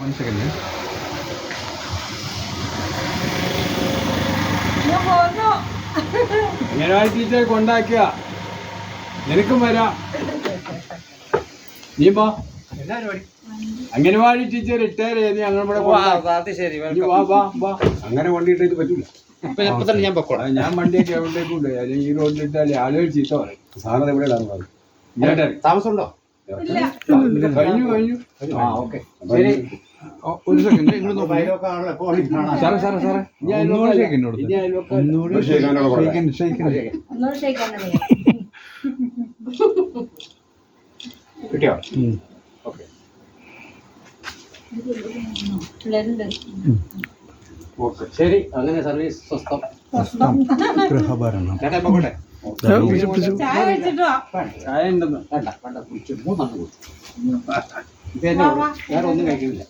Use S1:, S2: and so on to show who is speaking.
S1: 1 second.
S2: Anganwadi ടീച്ചറെ കൊണ്ടാക്കിയ നിനക്കും വരാം. നീ പോ. അംഗനവാടി ടീച്ചർ റിട്ടയർ ചെയ്ത് ഞങ്ങൾ ഇവിടെ അങ്ങനെ കൊണ്ടിട്ട് പറ്റൂല.
S1: ഞാൻ പൊക്കോളാം.
S2: ഞാൻ വണ്ടിയൊക്കെ എവിടേക്കും ഉണ്ട്. അല്ലെങ്കിൽ ഈ റോഡിലിട്ടാൽ ആളുകൾ ചീത്ത പറയും. സാധനം എവിടെ
S1: താമസമുണ്ടോ?
S2: കഴിഞ്ഞു.
S1: ഓക്കെ ശരി.
S2: 1 സെക്കൻഡ്.
S1: കിട്ടിയോ? ഓക്കെ ശരി. അങ്ങനെ സർവീസ് സ്വസ്ഥം. ചേട്ടാ പോകട്ടെ. ചായ ഉണ്ടെന്ന് വേണ്ട കുടിച്ചു 3 കുടിച്ചു. വേറെ ഒന്നും കഴിക്കുന്നില്ല.